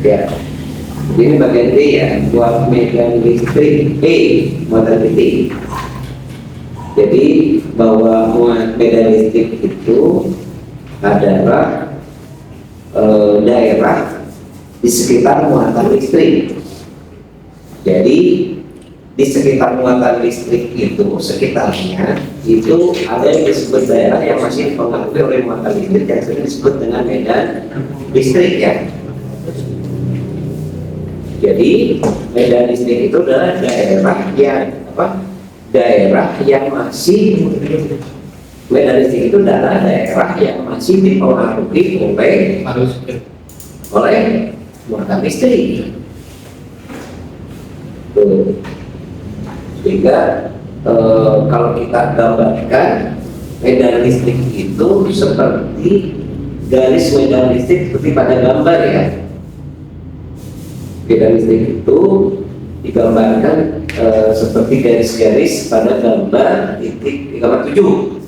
Ya, ini bagian D ya, buat medan listrik E, muatan titik. Jadi bahwa medan listrik itu adalah daerah di sekitar muatan listrik. Jadi di sekitar muatan listrik itu, sekitarnya itu ada yang disebut daerah yang masih dipengaruhi oleh muatan listrik yang sering disebut dengan medan listrik ya. Jadi medan listrik itu adalah daerah yang masih medan listrik itu adalah daerah yang masih dipengaruhi oleh muatan listrik. Sehingga kalau kita gambarkan medan listrik itu seperti garis medan listrik seperti pada gambar ya. Medan listrik itu digambarkan seperti garis-garis pada gambar titik di gambar 7.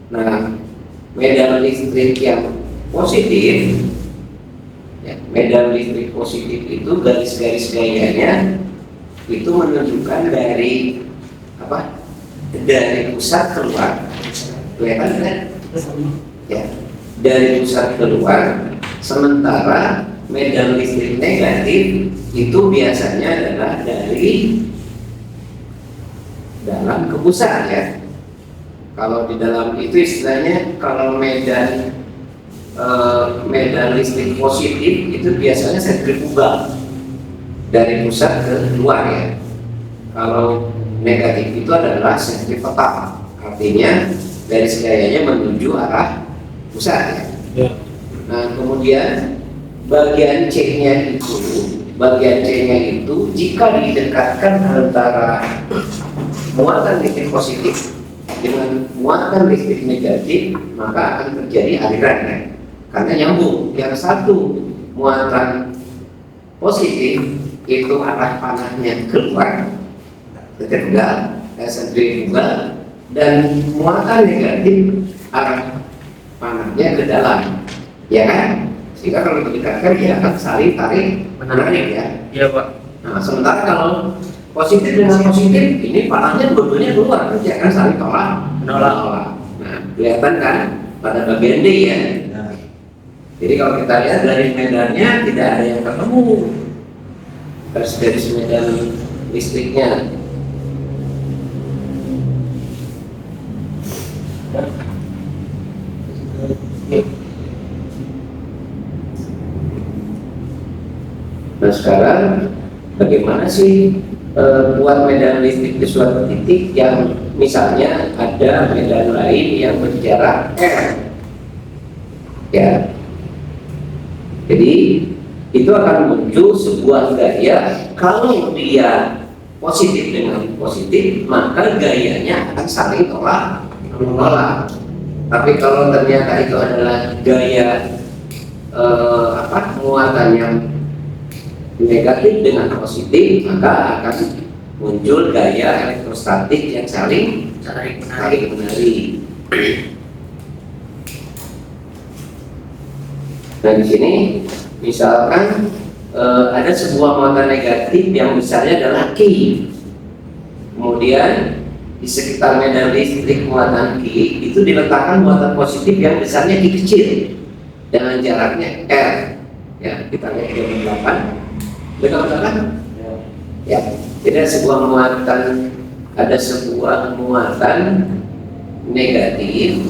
Nah, medan listrik yang positif ya, medan listrik positif itu garis-garis gayanya itu menunjukkan dari apa? Dari pusat keluar. Kelihatan kan? Ya, dari pusat keluar. Sementara medan listrik negatif itu biasanya adalah dari dalam ke pusat ya. Kalau di dalam itu istilahnya kalau medan listrik positif itu biasanya sentrifugal dari pusat ke luar ya. Kalau negatif itu adalah sentripetal, artinya garis gayanya menuju arah pusat ya. Nah kemudian bagian C-nya itu jika didekatkan antara muatan listrik positif dengan muatan listrik negatif maka akan terjadi aliran ya. Karena nyambung, yang satu muatan positif itu arah panahnya keluar sentrifugal, dan muatan negatif arah panahnya ke dalam ya kan. Sehingga kalau didekatkan dia akan saling tarik menarik ya. Iya Pak. Nah sementara kalau positif dengan positif ini panahnya dua-duanya keluar, dia akan saling menolak. Nah kelihatan kan pada bagian D ya. Jadi kalau kita lihat dari medannya tidak ada yang ketemu garis medan listriknya. Nah sekarang bagaimana sih buat medan listrik di suatu titik yang misalnya ada medan lain yang berjarak R ya. Jadi itu akan muncul sebuah gaya. Kalau dia positif dengan positif maka gayanya akan saling menolak. Tapi kalau ternyata itu adalah gaya muatan yang negatif dengan positif maka akan muncul gaya elektrostatik yang saling menarik. Nah di sini misalkan ada sebuah muatan negatif yang besarnya adalah Q. Kemudian di sekitar medan listrik muatan Q itu diletakkan muatan positif yang besarnya Q kecil dengan jaraknya R. Ya kita lihat di 8. Betul kan? Ya. Jadi ada sebuah muatan negatif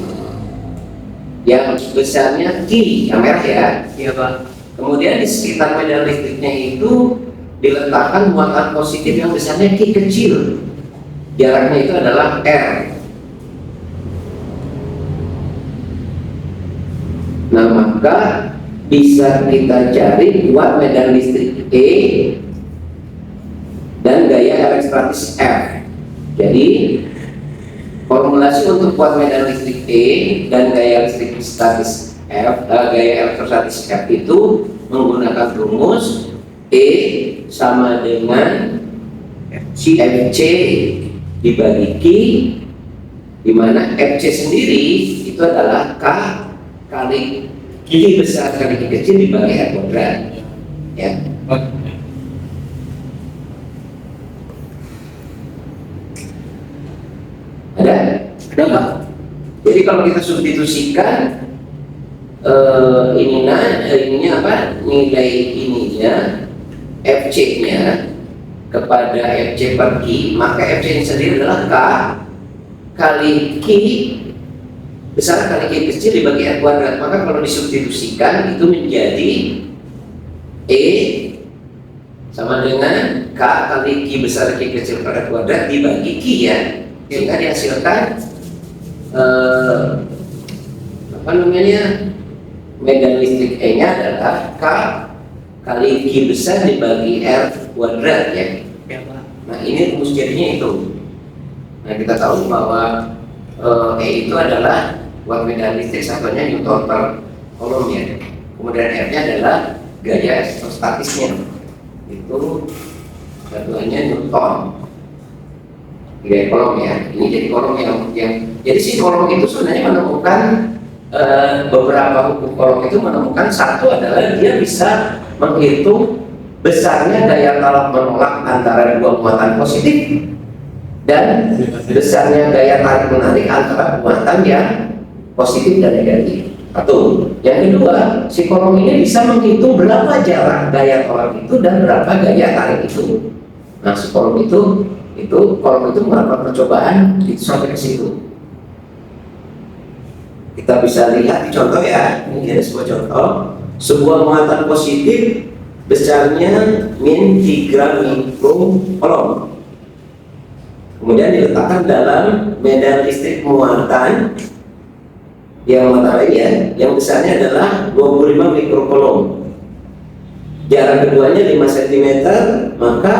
yang besarnya Q yang merah ya. Iya Pak. Kemudian di sekitar medan listriknya itu diletakkan muatan positif yang besarnya Q kecil. Jaraknya itu adalah R. Nah maka bisa kita cari buat medan listrik E dan gaya elektrostatis F. Jadi formulasi untuk buat medan listrik E dan gaya elektrostatis F itu menggunakan rumus E sama dengan FC dibagi Q, di mana FC sendiri itu adalah K kali Q besar kali Q kecil dibagi R kuadrat. ya. Ada? Ada Pak? Jadi kalau kita substitusikan ininya apa? Nilai ininya FC-nya kepada FC per Q, maka FC ini sendiri adalah K kali Q besar kali Q kecil dibagi R kuadrat. Maka kalau disubstitusikan itu menjadi E sama dengan K kali Q besar Q kecil per R kuadrat dibagi Q ya, sehingga dihasilkan apa namanya, medan listrik E nya adalah K kali Q besar dibagi R kuadrat ya. Nah ini rumus jadinya itu. Nah kita tahu bahwa E itu adalah watt medan listrik, satunya Newton per kolom ya. Kemudian R nya adalah gaya statisnya, itu satuannya Newton gaya kolom ya. Ini jadi kolom yang jadi si kolom itu sebenarnya menemukan beberapa hukum kolom itu menemukan satu adalah dia bisa menghitung besarnya daya tolak menolak antara dua muatan positif dan besarnya daya tarik menarik antara muatan yang positif dan negatif. Satu. Yang kedua, si kolom ini bisa menghitung berapa jarak daya tolak itu dan berapa daya tarik itu. Nah, si kolom itu kolom itu melakukan percobaan itu sampai ke situ. Kita bisa lihat di contoh ya. Ini ada sebuah contoh, sebuah muatan positif besarnya min 3 mikrokolom. Kemudian diletakkan dalam medan listrik muatan yang matahari ya, yang besarnya adalah 25 mikrokolom. Jarak keduanya 5 cm, maka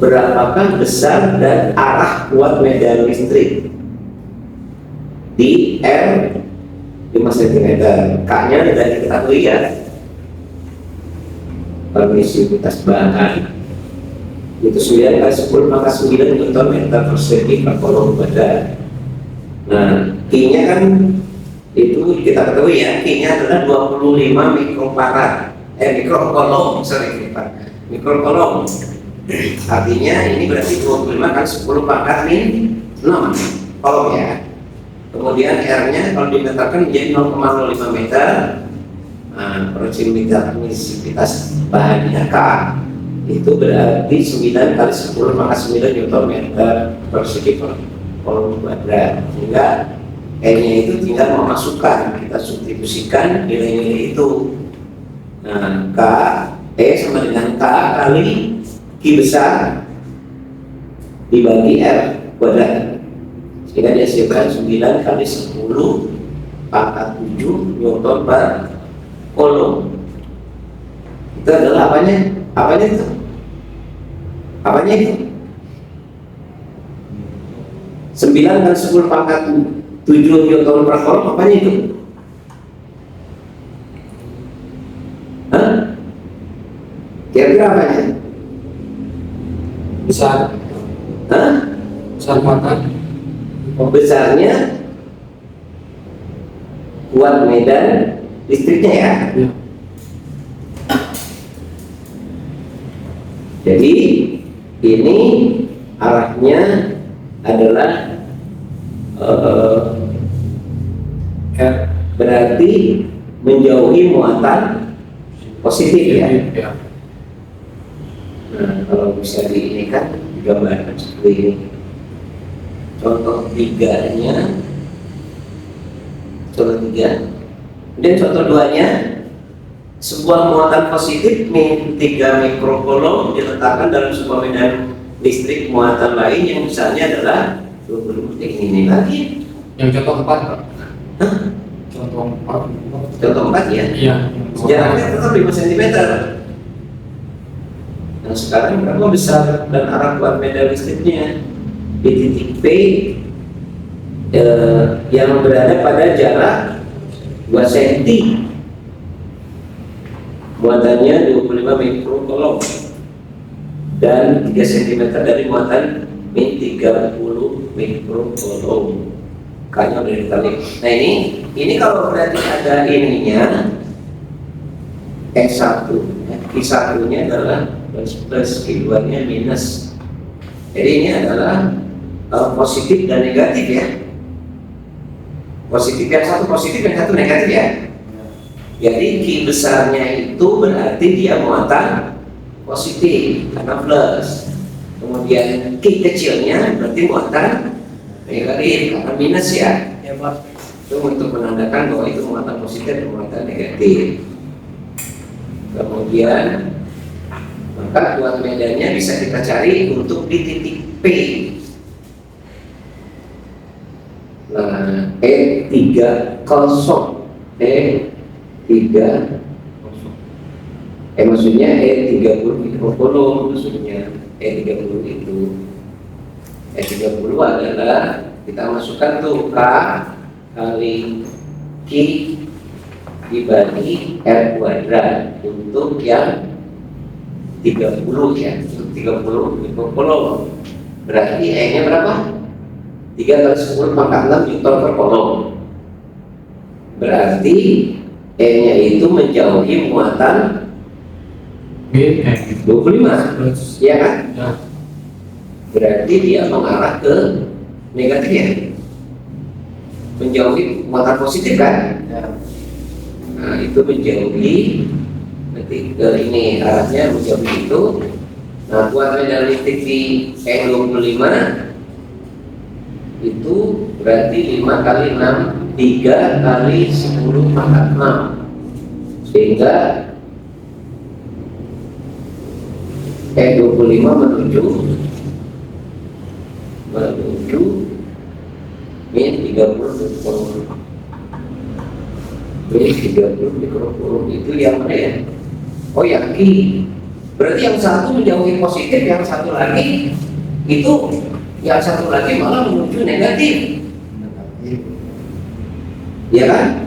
berapakah besar dan arah kuat medan listrik di R 5 cm? K-nya sudah diketahui ya, permisivitas bahan itu 9 kali 10 maka 9 Newton meter persegi per kolom badan. Nah, Q-nya kan itu kita ketahui ya, Q-nya adalah 25 mikrofarad, mikrokolom, mikrokolom. Artinya ini berarti 25 kali 10 pangkat min 6 kolom ya. Kemudian R-nya kalau dimeterkan menjadi 0,05 meter. Nah, permisivitas bahannya K itu berarti 9 kali 10 maka 9 Newton meter persegi per kolom kuadrat. Sehingga E-nya itu tinggal memasukkan, kita substitusikan nilai-nilai itu. Nah, K E sama dengan K kali Q besar dibagi R kuadrat, sehingga dihasilkan 9 kali 10 pangkat 7 Newton per kolom. Itu adalah apanya? Apanya itu? Apanya itu? 9 kali 10 pangkat 7 Newton per kolom, apanya itu? Hah? Kira-kira apanya? Besar. Hah? Besar muatan. Besarnya kuat medan listriknya ya. Jadi ini arahnya adalah berarti menjauhi muatan positif ya. Nah, kalau bisa diinikan gambaran seperti ini. Contoh 3-nya, contoh 3. Kemudian contoh 2-nya, sebuah muatan positif min 3 mikrokolom diletakkan dalam sebuah medan listrik muatan lain yang misalnya adalah 20 ini lagi. Yang contoh 4, Pak. Hah? Contoh 4. Contoh 4 ya? Iya. Jaraknya tetap 5 cm. Nah sekarang berapa besar dan arah kuat medan listriknya di titik P yang berada pada jarak 2 cm, muatannya 25 mikrokolom dan 3 cm dari muatan min 30 mikrokolom. Kayaknya udah ditarik. Nah ini kalau berarti ada ininya, E1 ya. Q1 nya adalah plus, Q2 nya minus. Jadi ini adalah positif dan negatif ya. Positif yang satu positif, yang satu negatif ya. Jadi Q besarnya itu berarti dia muatan positif karena plus. Kemudian Q kecilnya berarti muatan negatif karena minus ya. Ya Pak. Itu untuk menandakan bahwa itu muatan positif dan muatan negatif. Kemudian maka kuat medannya bisa kita cari untuk di titik P. Nah, E30 maksudnya E30 mikrocoulomb, maksudnya E30 itu E30 adalah kita masukkan tuh K kali Q dibagi R kuadrat untuk yang 30 ya, untuk 30 mikrocoulomb. Berarti E nya berapa? 3 kali 10 pangkat 6 Newton per coulomb. Berarti E nya itu menjauhi muatan 25, ya kan? Ya. Berarti dia mengarah ke negatif ya, menjauhi muatan positif kan? Nah itu menjauhi, nanti ke ini arahnya menjauhi itu. Nah buat medan listrik di E25 itu berarti 5 kali 6, 3 kali 10 pangkat 6, sehingga E25 menuju min 30 mikrocoulomb itu yang mana ya? Oh yang Q. Berarti yang satu menjauhi positif, yang satu lagi itu, yang satu lagi malah menuju negatif. Ya kan?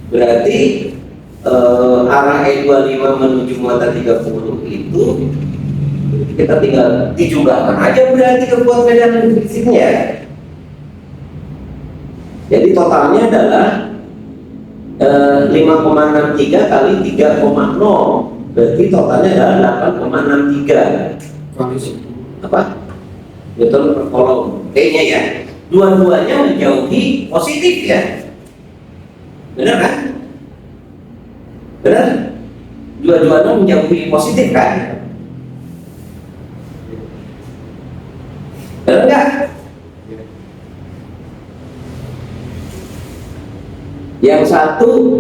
Berarti arah E25 menuju muatan 30 itu kita tinggal dijumlahkan aja berarti kekuatan medan listriknya. Jadi totalnya adalah 5,63 kali 3,0, berarti totalnya adalah 8,63 apa? Newton per coulomb. T-nya ya. Dua-duanya menjauhi positif ya. Benar kan? Benar? Dua-duanya menjauhi positif kan? Benar enggak? Yang satu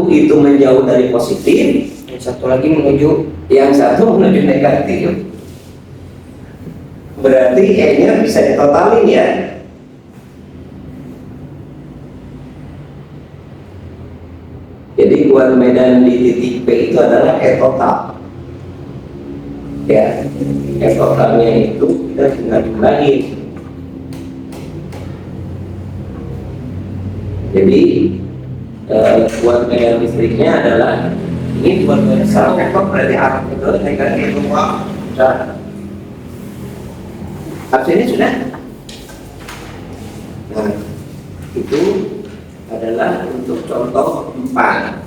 itu menjauh dari positif, Yang satu lagi menuju negatif. Berarti E-nya bisa ditotalin ya. Jadi kuat medan di titik P itu adalah E total. Ya, E totalnya itu kita tinggal jumlahin. Jadi kuat medan listriknya adalah ini kuat medan satu vektor berarti arah itu negatif semua. Absennya sudah. Nah, itu adalah untuk contoh 4.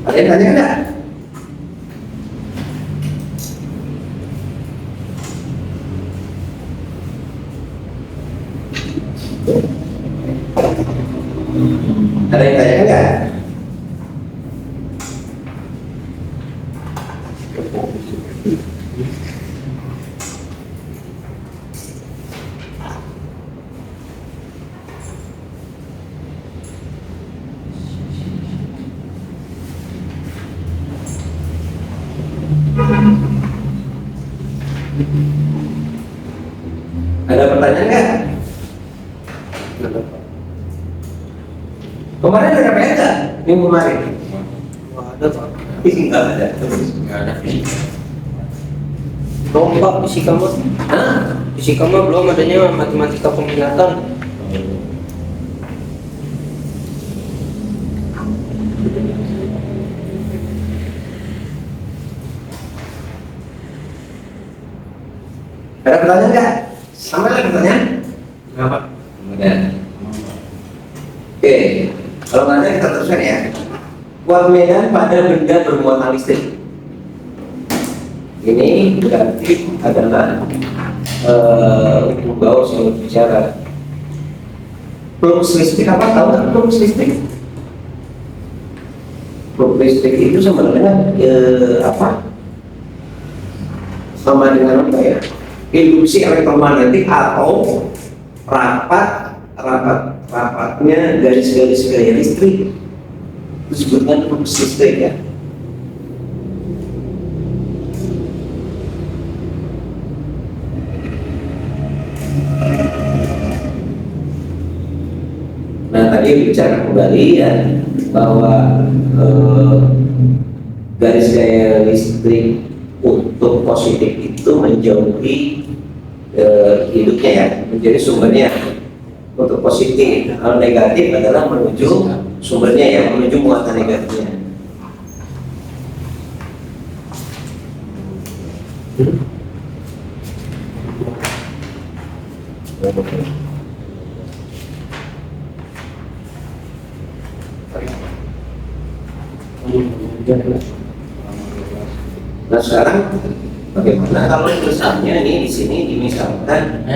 Ada yang tanya enggak? Ada yang tanya enggak? Ada pertanyaan enggak? Kemarin ada PN enggak? Minggu kemarin? Wah, ada Pak. Enggak ada. Nggak ada. Belum Pak, fisika mah. Hah? Fisika mah belum, adanya matematika peminatan. Ada pertanyaan nggak? Sama ada pertanyaan? Kenapa? Ada. Oke, kalau nggak ada kita teruskan ya. Kuat medan pada benda bermuatan listrik. Ini berarti adalah hukum Gauss yang berbicara. Flux listrik apa? Tahu nggak flux listrik? Flux listrik itu sebenarnya apa? Sama dengan apa ya? Induksi elektromagnetik atau rapatnya garis-garis gaya listrik. Itu disebutkan flux listrik ya. Nah tadi bicara kembali ya bahwa garis gaya listrik untuk positif itu menjauhi hidupnya ya, menjadi sumbernya untuk positif. Kalau negatif adalah menuju sumbernya ya, menuju muatan negatifnya. Nah sekarang bagaimana kalau misalnya ini di sini dimisalkan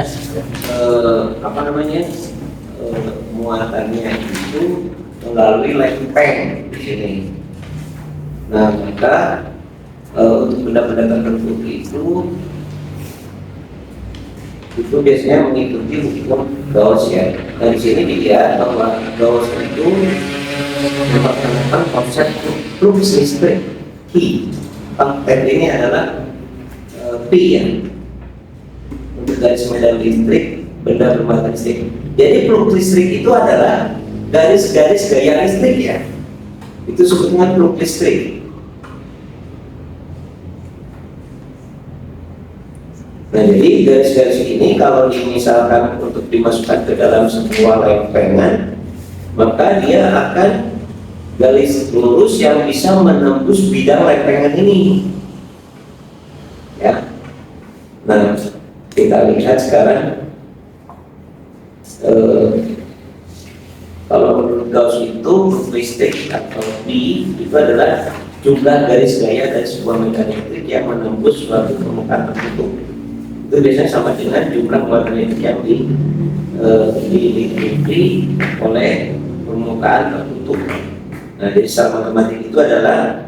apa namanya muatannya itu melalui lempeng di sini. Nah maka untuk benda-benda tertentu itu biasanya mengikuti hukum Gauss ya. Nah di sini dilihat bahwa Gauss itu merupakan konsep flux listrik Q. Konten ini adalah P ya, untuk garis medan listrik benda bermuatan listrik. Jadi flux listrik itu adalah garis-garis gaya listrik ya, itu sebutnya flux listrik. Nah jadi garis-garis ini kalau misalkan untuk dimasukkan ke dalam sebuah lempengan, maka dia akan garis lurus yang bisa menembus bidang lempengan ini ya. Nah kita lihat sekarang kalau menurut Gauss itu listrik atau B itu adalah jumlah garis gaya dari sebuah medan listrik yang menembus suatu permukaan tertutup. Itu biasanya sama dengan jumlah muatan listrik yang diliputi oleh permukaan tertutup. Nah, jadi secara matematik itu adalah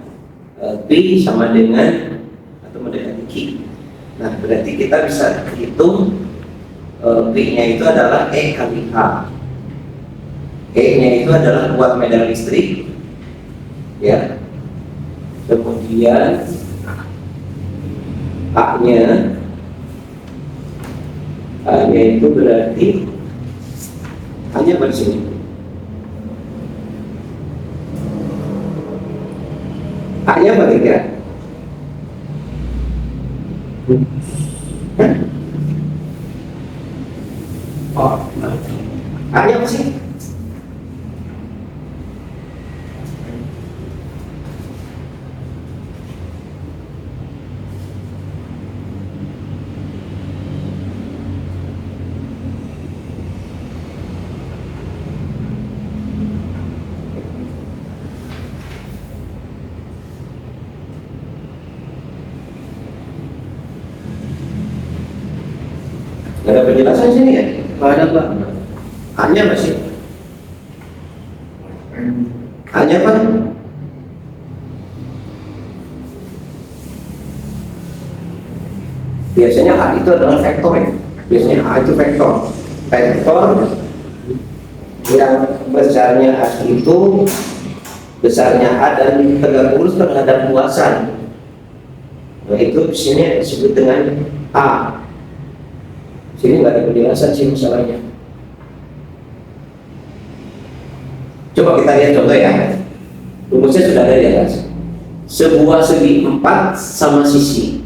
P sama dengan atau mendekati Q. Nah, berarti kita bisa hitung P-nya itu adalah E kali H. E-nya itu adalah kuat medan listrik, ya. Kemudian A-nya itu berarti hanya pada sini. A-nya apa kira-kira? A-nya apa sih? Gak ada penjelasan sini ya? Nggak ada Pak. A-nya apa sih? A-nya apa? Biasanya A itu adalah vektor ya. Biasanya A itu vektor. Vektor yang besarnya A itu besarnya A dan tegak lurus terhadap luasan. Nah itu di sini disebut dengan A. Sini nggak ada penjelasan sih masalahnya. Coba kita lihat contoh ya. Rumusnya sudah ada di atas. Sebuah segi 4 sama sisi.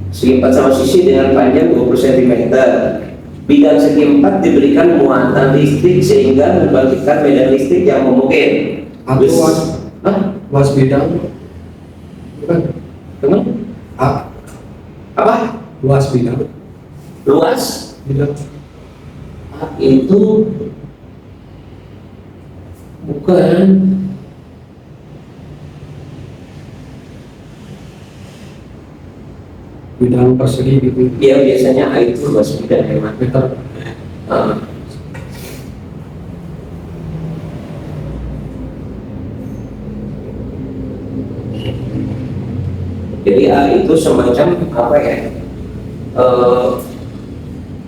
Segi 4 sama sisi dengan panjang 20 cm. Bidang segi 4 diberikan muatan listrik sehingga membangkitkan medan listrik yang memungkinkan. Luas bidang bukan? Teman? A. Apa? Luas bidang. Luas Bidang. itu bukan. Bidang persegi gitu. Dia biasanya A itu luas bidang ya, Mas. Meter. Ah. Jadi A itu semacam apa ya?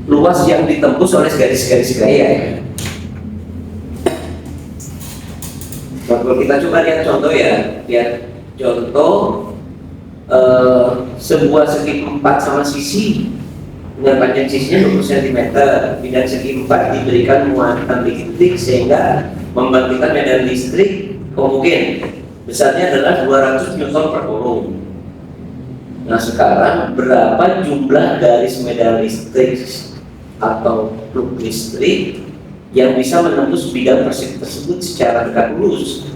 Luas yang ditembus oleh garis-garis gaya ya. Nah, kalau kita coba lihat contoh ya, lihat contoh sebuah segi 4 sama sisi dengan panjang sisinya 20 cm, bidang segi 4 diberikan muatan listrik sehingga membangkitkan medan listrik homogen, besarnya adalah 200 Newton per coulomb. Nah sekarang berapa jumlah garis medan listrik atau plug listrik yang bisa menembus bidang persegi tersebut secara tegak lurus?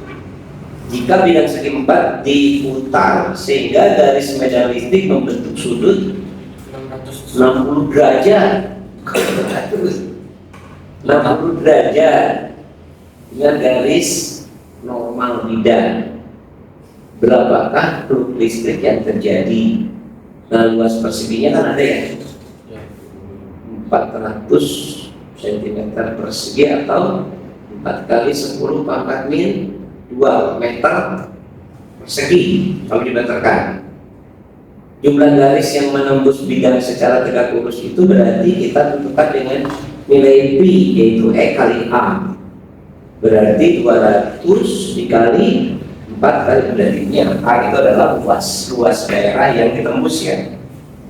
Jika bidang segi 4 diputar sehingga garis medan listrik membentuk sudut 60 derajat 60 derajat dengan garis normal bidang, berapakah plug listrik yang terjadi? Nah luas perseginya kan ada ya, 400 cm persegi atau 4 kali 10 pangkat min 2 meter persegi kalau dimeterkan. Jumlah garis yang menembus bidang secara tegak lurus itu berarti kita tentukan dengan nilai Pi, yaitu E kali A. Berarti 200 dikali 4 kali berartinya A itu adalah luas daerah yang ditembus ya.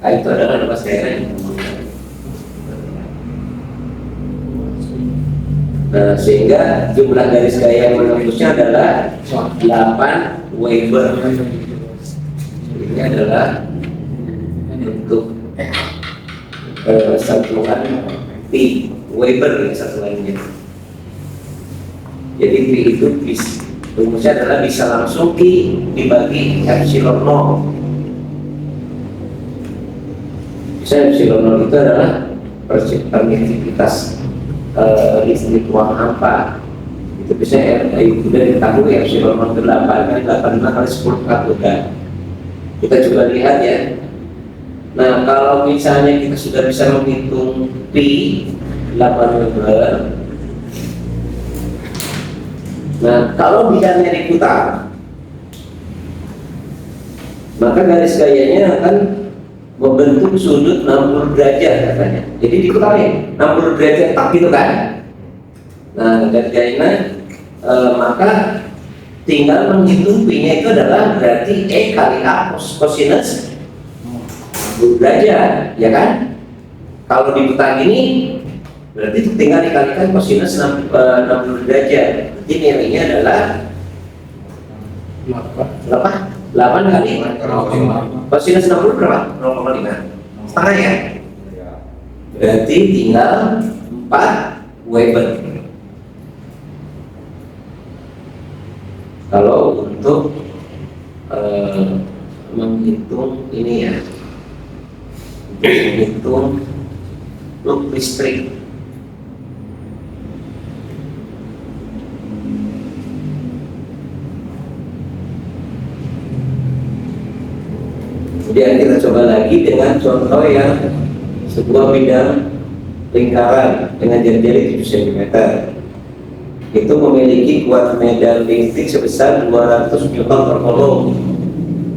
A itu adalah luas daerah yang ditembus. Nah, sehingga jumlah garis gaya yang menembusnya adalah 8 Weber. Ini adalah untuk satuan Pi, Weber ini satuannya. Jadi Pi itu rumusnya adalah bisa langsung Pi dibagi epsilon 0. Bisa epsilon 0 itu adalah permisivitas listrik ruang hampa. Itu bisa itu dari tahu epsilon 0 itu 8 kali 85 kali 10 katoda. Kita coba lihat ya. Nah kalau misalnya kita sudah bisa menghitung Pi 8 Weber. Nah kalau bidangnya diputar, maka garis gayanya akan membentuk sudut 60 derajat katanya. Jadi diputarin 60 derajat tak gitu kan. Nah garis gayanya maka tinggal menghitung Pi-nya itu adalah berarti E kali A kosinus 60 derajat, ya kan? Kalau diputar ini berarti tinggal dikalikan kosinus 60 derajat. Jadi nilainya adalah 8 kali kosinus 60 berapa? 0,5 setengah ya? Berarti tinggal 4 Weber. Kalau untuk menghitung ini ya, untuk menghitung plug listrik. Kemudian kita coba lagi dengan contoh yang sebuah bidang lingkaran dengan jari-jari 7 cm. Itu memiliki kuat medan listrik sebesar 200 Newton per coulomb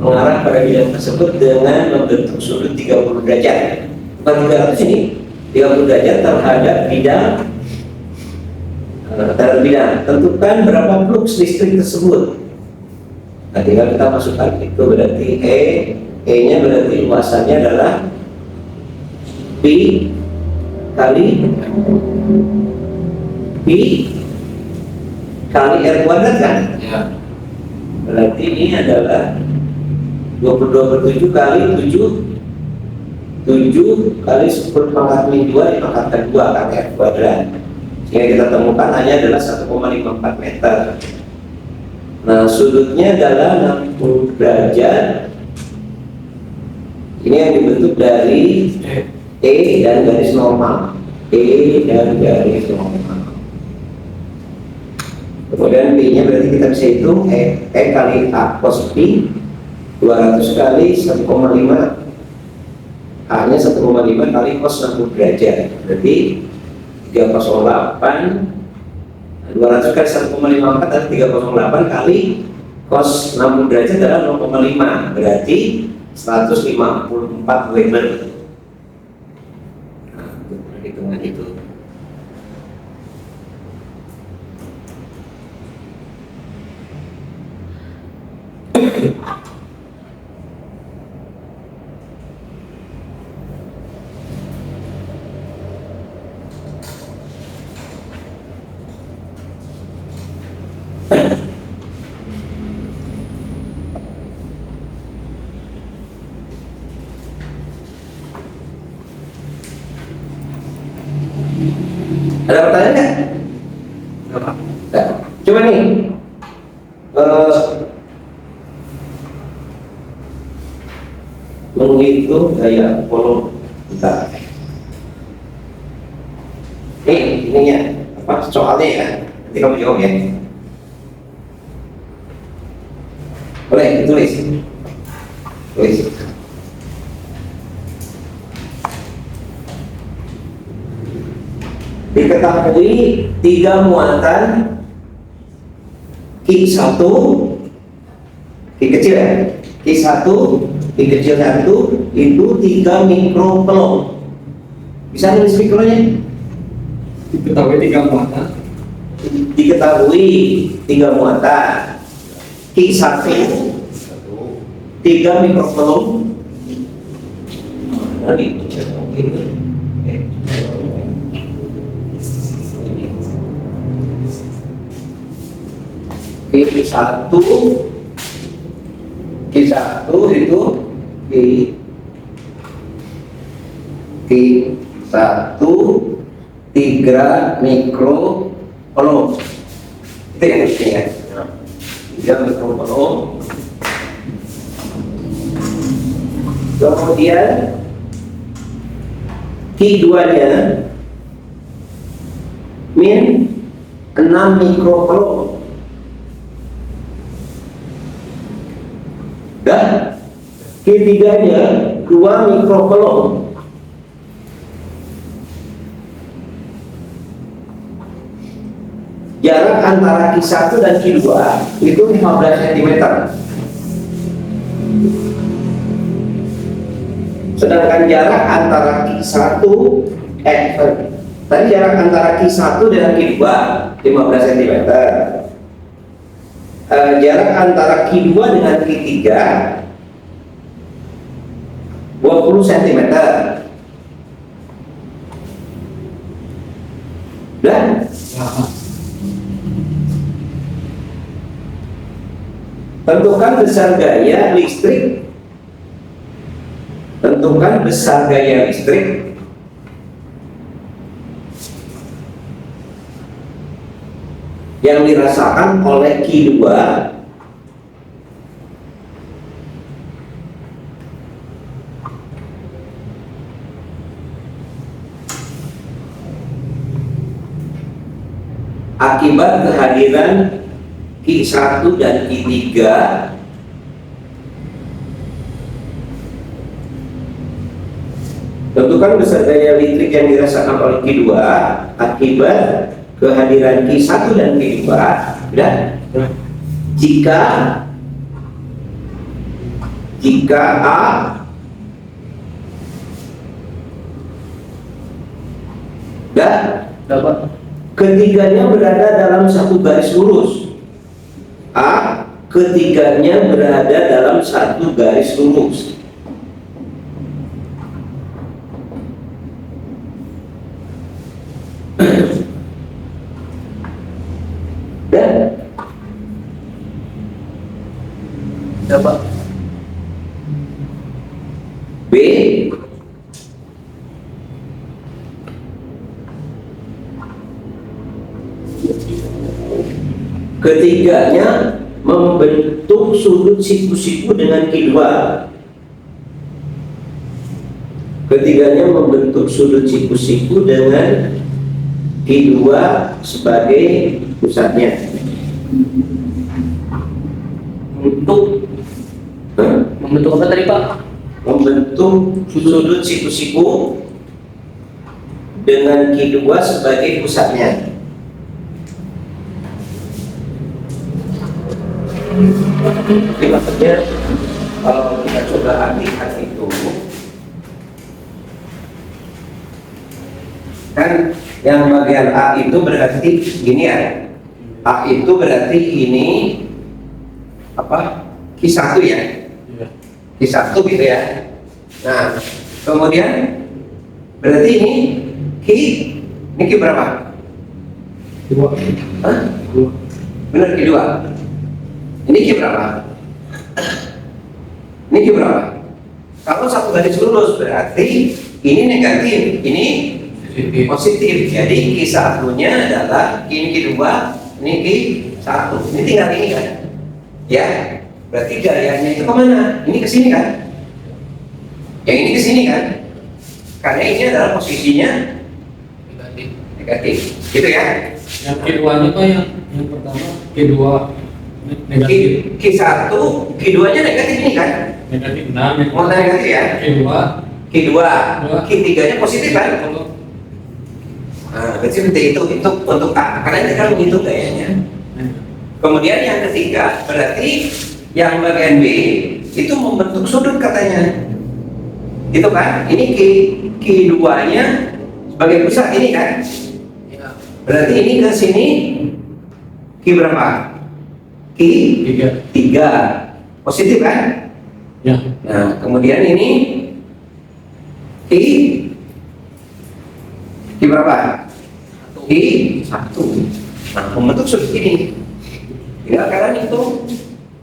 mengarah pada bidang tersebut dengan membentuk sudut 30 derajat. Bukan 300 ini, 30 derajat terhadap bidang. Tentukan berapa plug listrik tersebut. Nah, tinggal kita masukkan itu berarti E-nya berarti luasannya adalah Pi kali R kuadrat kan? Ya. Berarti ini adalah 22/7 kali 7 kali 10 pangkat min 2 dipangkatkan 2 kali R kuadrat. Sehingga kita temukan hanya adalah 1,54 meter. Nah sudutnya adalah 60 derajat Ini yang dibentuk dari E dan garis normal. E dan garis normal. Kemudian B nya berarti kita bisa hitung E kali A cos P 200 kali 1,5, A nya 1,5 kali cos 60 derajat. Berarti 308, 200 kali 1,54 adalah 308 kali cos 60 derajat adalah 0,5, berarti 154 Weber. Nah, untuk perhitungan itu. Ada pertanyaan nggak? Apa? Nggak. Coba nih, menghitung gaya kolom kita. Ininya apa? Soalnya ya. Nanti kamu jawab ya. Boleh tulis. Tulis. Diketahui 3 muatan Q1, Q kecil ya, Q1, Q kecil 1 itu 3 mikrokelom. Bisa nulis mikronya? Diketahui 3 muatan. Diketahui 3 muatan Q1 3 mikrokelom. Q1 itu Q1 3 mikrokelom. Itu yang penting ya. 3 mikrokelom. Kemudian Q2 nya min 6 mikrokelom. Dan Q3 nya 2 mikrokelom. Jarak antara Q1 dan Q2 itu 15 cm. Sedangkan jarak antara Q1 tadi jarak antara Q1 dengan Q2 15 cm. Jarak antara Q2 dengan Q3 20 cm. Dan tentukan besar gaya listrik. Tentukan besar gaya listrik yang dirasakan oleh Q2 akibat kehadiran Q1 dan Q3 tentukan besar gaya listrik yang dirasakan oleh Q2 akibat kehadiran Q1 dan Q2 dan jika A dan ketiganya berada dalam satu garis lurus. A ketiganya berada dalam satu garis lurus. Dan dapat B ketiganya membentuk sudut siku-siku dengan Q2. ketiganya membentuk sudut siku-siku dengan Q2 sebagai pusatnya. Membentuk apa tadi Pak? Membentuk sudut siku-siku dengan Q2 sebagai pusatnya. Jadi maksudnya kalau kita coba artikan itu, kan yang bagian A itu berarti gini ya. A itu berarti ini apa? Q1 ya. Q1 gitu ya. Nah, kemudian berarti ini Q berapa? 2. Hah? Benar Q2. Ini Q berapa? Ini Q berapa? Kalau satu garis lurus berarti ini negatif, ini positif. Jadi Q1-nya adalah ini Q2, ini Q1. Ini tinggal ini kan? Ya, berarti gayanya itu kemana? Ini ke sini kan? Yang ini ke sini kan? Karena ini adalah posisinya negatif. Gitu ya? Yang keduanya Pak, yang pertama kedua negatif. Q1, Q2-nya negatif ini kan? Negatif 6. Mau negatif ya? Q2 Q3-nya positif kan? Nah, berarti seperti itu untuk A, karena ini kan menghitung gayanya. Kemudian yang ketiga berarti yang bagian B itu membentuk sudut katanya. Itu kan? Ini Q2-nya sebagai pusat ini kan? Berarti ini ke sini Q berapa? Q3 positif kan? Ya. Nah, kemudian ini Q berapa? Q1. Nah, membentuk sudut ini. Tinggal kalian itu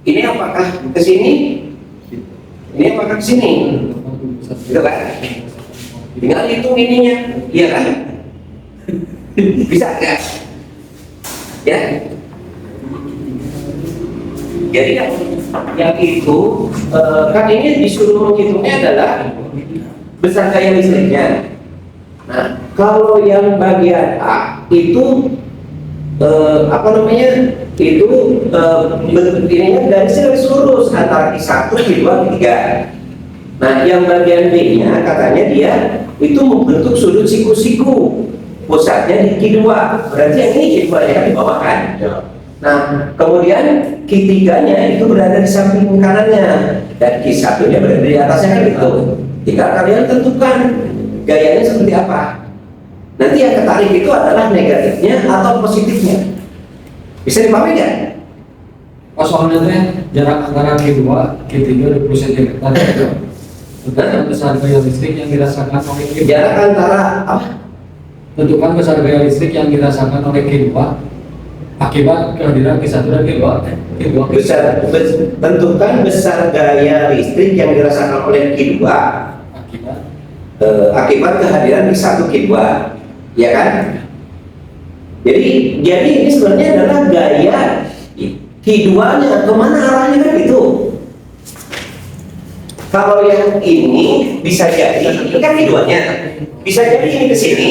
ini apakah ke sini? Ini apakah ke sini? Gitu kan? Tinggal hitung ininya, iya kan? Bisa nggak? Ya. Jadi yang itu kan ini disuruh menghitungnya adalah besar gaya listriknya. Nah, kalau yang bagian A itu apa namanya? Itu ininya garis lurus antara Q1, Q2, Q3. Nah, yang bagian B-nya katanya dia itu membentuk sudut siku-siku. Pusatnya di Q2. Berarti yang ini Q2-nya kan di bawah kan? Nah, kemudian Q3-nya itu berada di samping kanannya dan Q1-nya berada di atasnya kan gitu. Tinggal kalian tentukan gayanya seperti apa. Nanti yang ketarik itu adalah negatifnya atau positifnya. Bisa dipahami nggak? Oh, soalnya teh jarak antara Q2 Q3 20 cm. Tentukan besar gaya listrik yang dirasakan oleh Q2. Jarak antara apa? Tentukan besar gaya listrik yang dirasakan oleh Q2 akibat kehadiran Q1 dan Q2. Tentukan besar gaya listrik yang dirasakan oleh Q2 akibat kehadiran Q1 Q2, ya kan? Jadi ini sebenarnya adalah gaya Q2-nya kemana arahnya kan gitu. Kalau yang ini bisa jadi ini kan Q2-nya, bisa jadi ini ke sini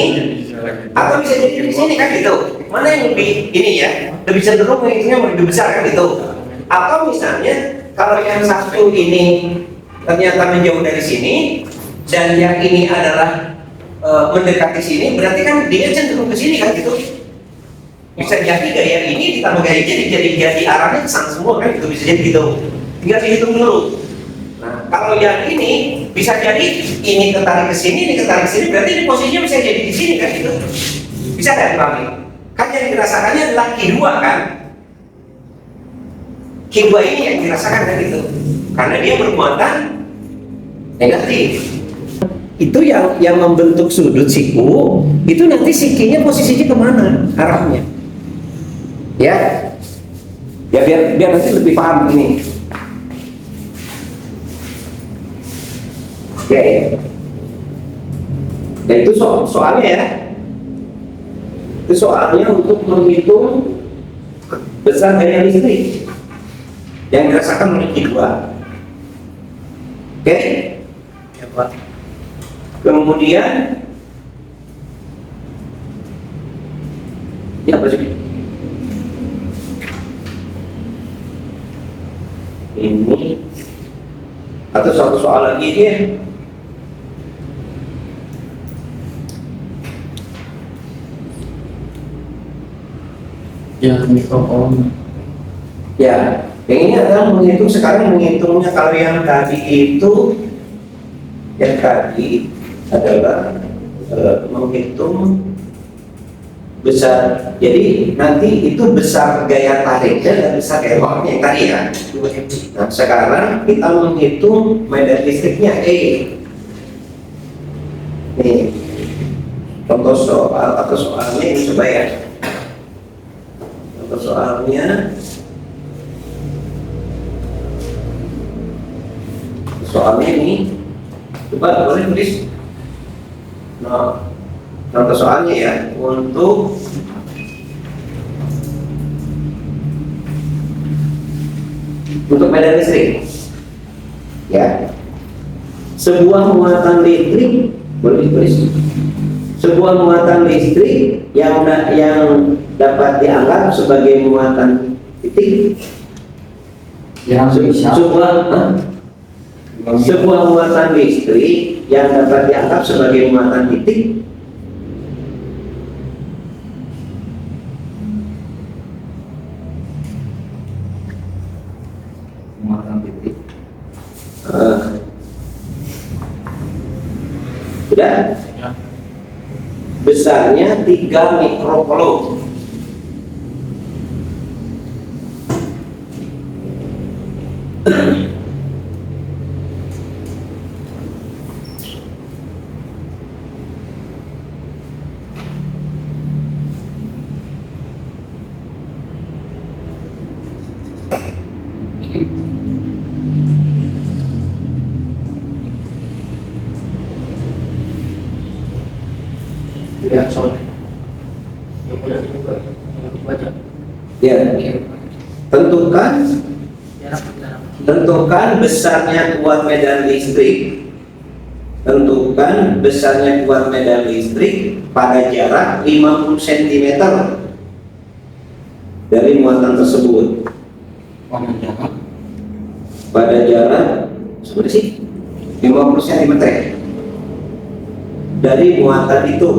atau bisa jadi ini ke sini kan gitu. Mana yang lebih ini ya? Lebih cenderung yang lebih besar kan gitu. Atau misalnya kalau yang satu ini ternyata menjauh dari sini dan yang ini adalah mendekati sini, berarti kan dia cenderung ke sini kan gitu. Bisa jadi gaya ini ditambah gaya jadi arahnya ke sana semua kan gitu, bisa jadi gitu. Tinggal dihitung dulu. Nah, kalau yang ini bisa jadi ini ketarik ke sini, ini ketarik ke sini, berarti ini posisinya bisa jadi di sini kan gitu. Bisa nggak dipahami? Kan yang dirasakannya adalah Q2 kan? Q2 ini yang dirasakan kan gitu. Karena dia bermuatan negatif. Itu yang membentuk sudut siku, itu nanti sikinya posisinya kemana arahnya? Ya, biar nanti lebih paham ini. Oke, dan itu soalnya ya. Itu soalnya untuk menghitung besar gaya listrik yang dirasakan oleh Q2. Oke? Ya Pak. Kemudian ini apa sih? Ini atau satu soal lagi dia. Ya, mikrofon. Ya, yang ini adalah menghitung, sekarang menghitungnya kalau yang tadi itu adalah menghitung besar. Jadi nanti itu besar gaya tariknya dan besar gaya waktunya yang tadi ya. Nah, sekarang kita menghitung medan listriknya E. Nih, contoh soal atau soalnya ini coba ya. Contoh soalnya ini, coba boleh tulis. Nah, contoh soalnya ya, untuk medan listrik ya, sebuah muatan listrik, boleh ditulis, sebuah muatan listrik yang dapat dianggap sebagai muatan titik, Yang bisa. sebuah muatan listrik yang dapat dianggap sebagai muatan titik Muatan titik. sudah besarnya 3 mikrocoulomb. Ya, soalnya. Yang mana juga baca. Ya, tentukan Ya, tentukan besarnya kuat medan listrik. Tentukan besarnya kuat medan listrik pada jarak 50 cm dari muatan tersebut. Pada jarak seberapa sih? 50 cm dari muatan itu.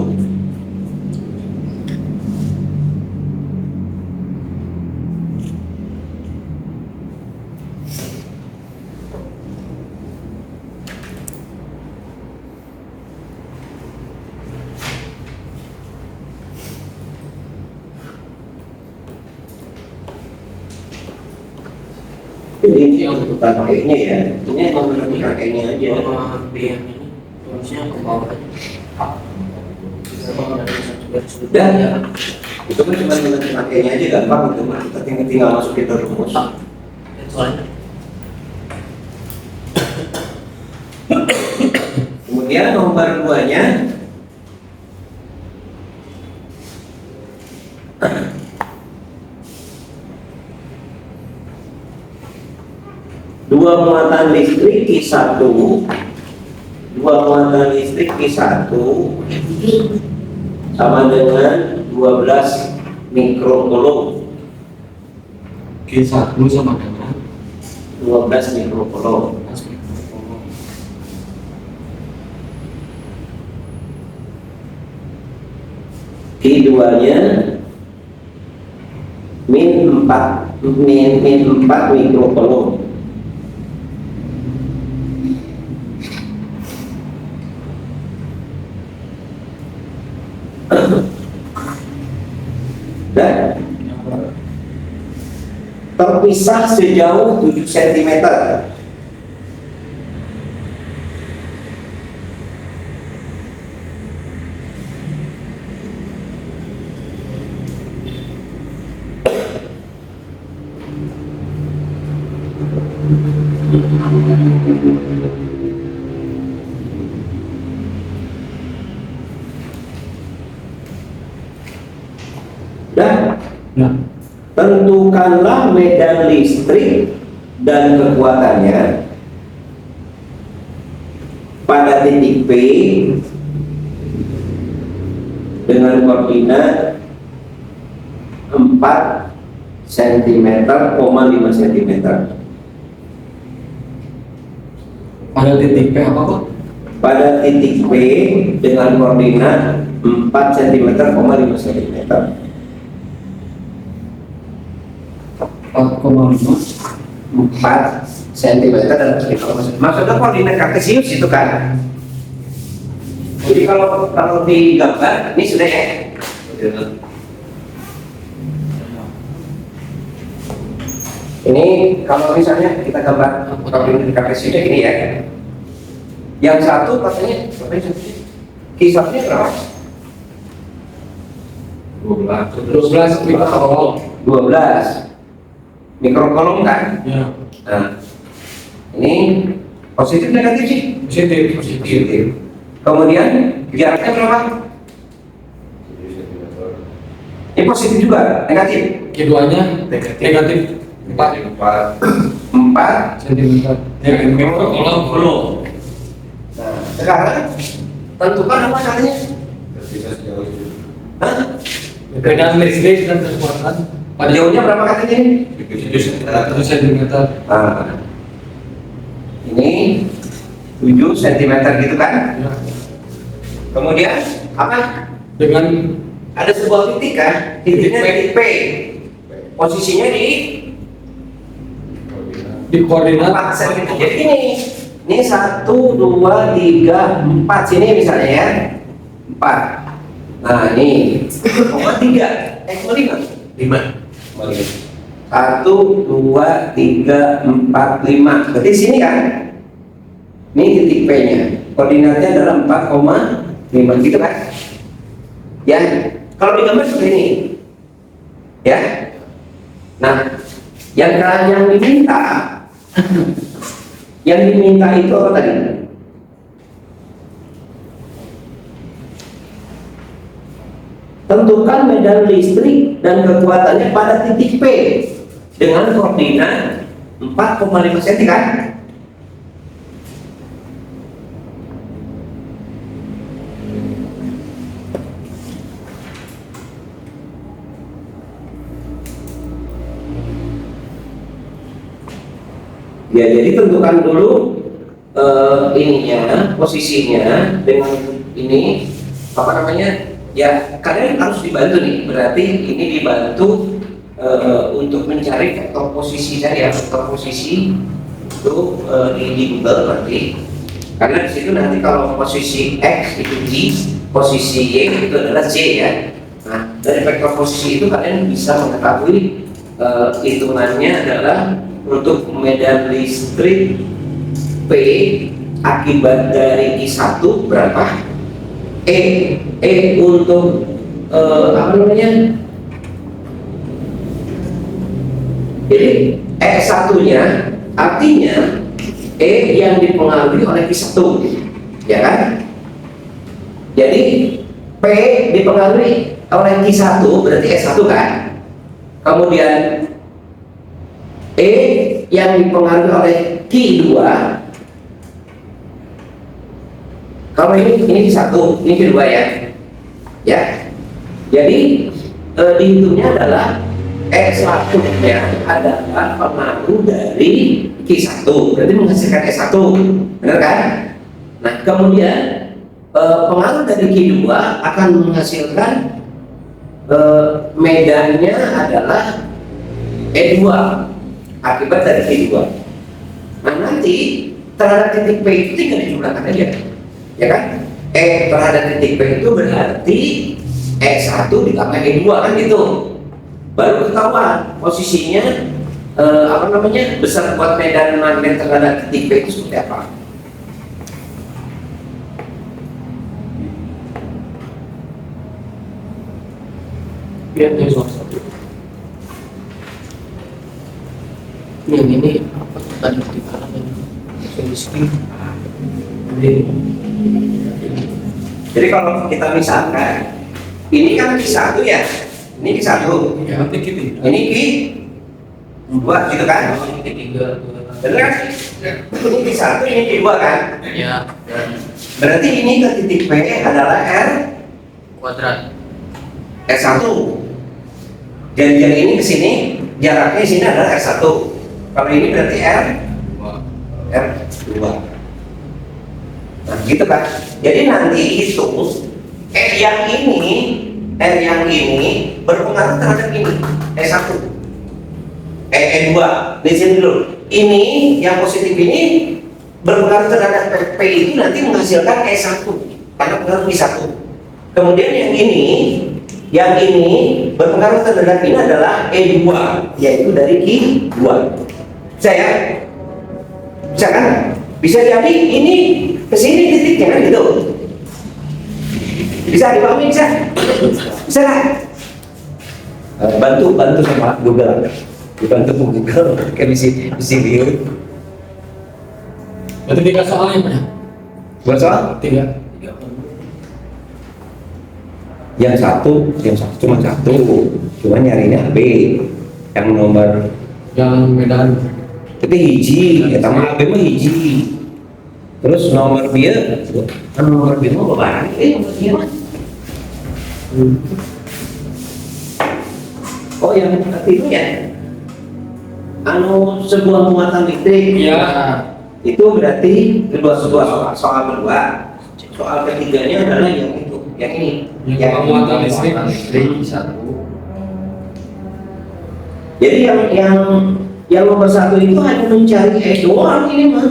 Jadi ini yang untuk pakainya ya, ini yang untuk pakainya aja. B yang ini harusnya ke bawah aja. Sudah ya, itu kan cuma untuk pakainya aja gampang, itu mah kita tinggal masukin ke rumus. Soalnya Kemudian nomor 2-nya dua muatan listrik Q1 sama dengan 12 mikrocoulomb. Q1 sama dengan 12 mikrocoulomb. Q2-nya min 4 mikrocoulomb. Dan terpisah sejauh 7 cm. Dan tentukanlah medan listrik dan kekuatannya pada pada titik P dengan koordinat 4 cm, 5 cm. Pada titik P apa Pak? Pada titik P dengan koordinat 4 cm, 5 cm. 4,5 4 cm dan 5 cm. Maksudnya koordinat kartesius itu kan. Jadi kalau di gambar ini sudah ya. Ini kalau misalnya kita gambar koordinat kartesiusnya ini ya. Yang satu katanya kisarnya berapa? 12 mikrokolom. 12 mikrokolom kan? Ya. Nah, ini positif negatif sih? Positif. Positif. Kemudian jaraknya berapa? Ini positif juga, negatif? Keduanya negatif 4 4 cm. Ya, mikrokolom. Nah, sekarang tentukan apa caranya? Hah? Perbedaan listrik dan kekuatan pada Jauhnya berapa katanya ini? 1 cm. Nah, ini 7 cm gitu kan? Ya. Kemudian apa? Dengan Ada sebuah titik kan? Titiknya titik P. Posisinya di koordinat 4 cm. Jadi ini 1, 2, 3, 4 sini misalnya ya. 4. Nah ini 3. 5. 1, 2, 3, 4, 5. Berarti sini kan? Ini titik P-nya. Koordinatnya adalah 4,5 gitu kan? Ya. Kalau di gambar seperti ini. Ya. Nah, yang diminta itu apa tadi? Tentukan medan listrik dan kekuatannya pada titik P dengan koordinat 4,5 cm kan? Ya, jadi tentukan dulu posisinya dengan ini apa namanya? Ya, kalian harus dibantu nih. Berarti ini dibantu untuk mencari vektor posisi ya, vektor posisi itu di Google berarti. Karena di situ nanti kalau posisi X itu Y, posisi Y itu adalah Z ya. Nah, dari vektor posisi itu kalian bisa mengetahui hitungannya adalah untuk medan listrik P akibat dari I1 berapa? Untuk apa namanya? Jadi E1 nya artinya E yang dipengaruhi oleh I1, ya kan? Jadi P dipengaruhi oleh I1 berarti E1 kan? Kemudian E yang dipengaruhi oleh Q2. Kalau ini satu, ini kedua ya. Ya. Jadi dihitungnya adalah X1-nya adalah pengaruh dari Q1. Berarti menghasilkan S1. Benar kan? Nah, kemudian pengaruh dari Q2 akan menghasilkan medannya adalah E2 akibat dari Q2. Nah, nanti terhadap titik P itu tinggal dijumlahkan aja. Ya kan? E terhadap titik P itu berarti E1 ditambah E2 kan gitu. Baru ketahuan posisinya apa namanya? Besar buat medan magnet terhadap titik P itu seperti apa. Biar dari satu. Yang ini apa tadi dikatakan listrik. Jadi kalau kita misalkan ini kan Q1 ya, ini Q1, Ya, nanti gitu. ini 2 gitu kan? Bener kan? Ini di 1, ini di 2 kan? Ya, dan Berarti ini ke titik P adalah R kuadrat. R1. Jari-jari ini ke sini, jaraknya di sini adalah R1. Kalau ini berarti R2. Nah, gitu kan? Jadi nanti hitung R yang ini berpengaruh terhadap ini E1. E2 di sini dulu. Ini yang positif ini berpengaruh terhadap P itu nanti menghasilkan E1 karena pengaruh I1. Kemudian yang ini berpengaruh terhadap ini adalah E2 yaitu dari Q2. Bisa kan? Bisa jadi ini kesini titiknya kan gitu. Bisa dipahami, bisa lah. Bantu sama Google, dibantu Google kayak misi video. Berarti 3 soalnya Pak? Buat soal 3. yang satu cuma nyarinya B, yang nomor Yang Medan. itu hiji, ya sama B mah hiji. Terus nomor dia mah beban, nomor dia mah. Oh yang itu ya, sebuah muatan listrik. Iya. Itu berarti soal kedua. Soal ketiganya adalah yang itu, yang ini. Yang muatan listrik. Jadi yang nomor 1 itu hanya mencari doang ini mah.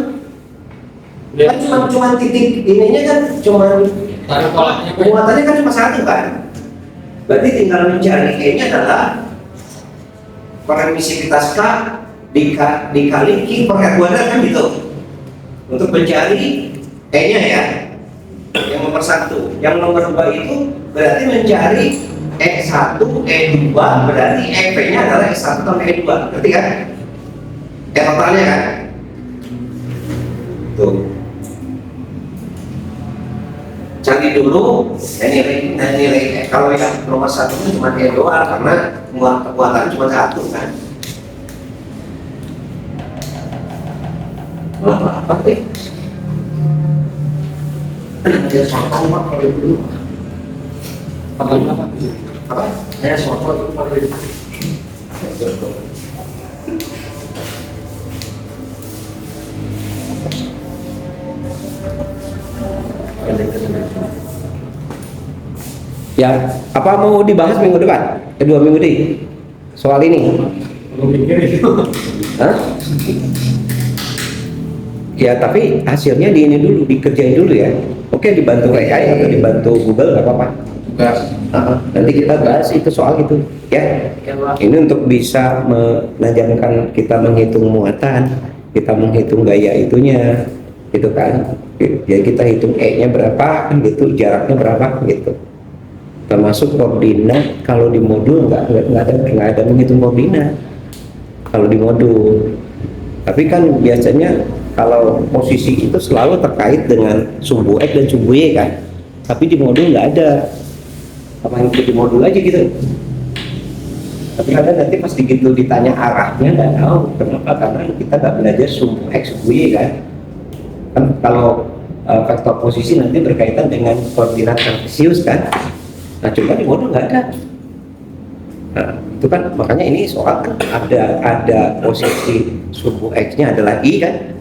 Kan cuma titik ininya kan cuma Taruh polanya Pak. muatannya kan cuma 1 kan. Berarti tinggal mencari E-nya adalah permisivitas K dikali Q per R kuadrat kan gitu. Untuk mencari E-nya ya. Yang nomor 1. Yang nomor 2 itu berarti mencari E1, E2 berarti EP-nya adalah E1 atau E2. Ngerti kan? Totalnya kan? Tuh. Cari dulu nilai kalau yang nomor 1 itu cuma E doang karena kekuatan cuma 1 kan. Apa sih? Ada soal apa kalau dulu? Apa? Apa? Saya soal itu pada itu. Ya, apa mau dibahas minggu depan? 2 minggu ini soal ini. Belum mikir itu. Hah? Ya, tapi hasilnya di ini dulu, dikerjain dulu ya. Oke, dibantu AI atau dibantu Google nggak apa-apa. Nanti kita bahas itu soal itu, ya. Ini untuk bisa menajamkan kita menghitung muatan, kita menghitung gaya itunya, gitu kan. Jadi kita hitung E-nya berapa, kan gitu, jaraknya berapa, gitu. Termasuk koordinat. Kalau di modul nggak ada menghitung koordinat kalau di modul. Tapi kan biasanya kalau posisi itu selalu terkait dengan sumbu X dan sumbu Y kan. Tapi di modul nggak ada. Apa yang di modul aja gitu. Tapi ada nanti pas gitu ditanya arahnya nggak tahu. Kenapa? Karena kita nggak belajar sumbu X sumbu Y kan. Kan kalau vektor posisi nanti berkaitan dengan koordinat kartesius kan. Nah, coba di modul nggak ada. Nah, itu kan makanya ini soal kan ada posisi sumbu X-nya adalah I kan.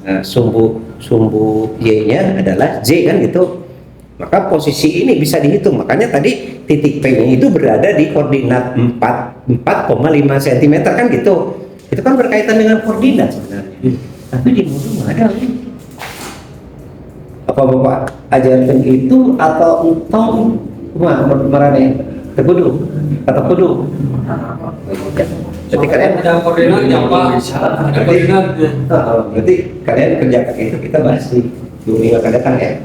Nah, sumbu Y-nya adalah Z kan gitu. Maka posisi ini bisa dihitung. Makanya tadi titik P-nya itu berada di koordinat 4,5 cm kan gitu. Itu kan berkaitan dengan koordinat sebenarnya. Tapi di modul nggak ada. Apa Bapak ajarkan itu atau entong marane terkudu atau kudu? Jadi kalian ada koordinatnya Pak. Ada koordinatnya. berarti kalian kerjakan itu, kita bahas di 2 minggu akan datang ya.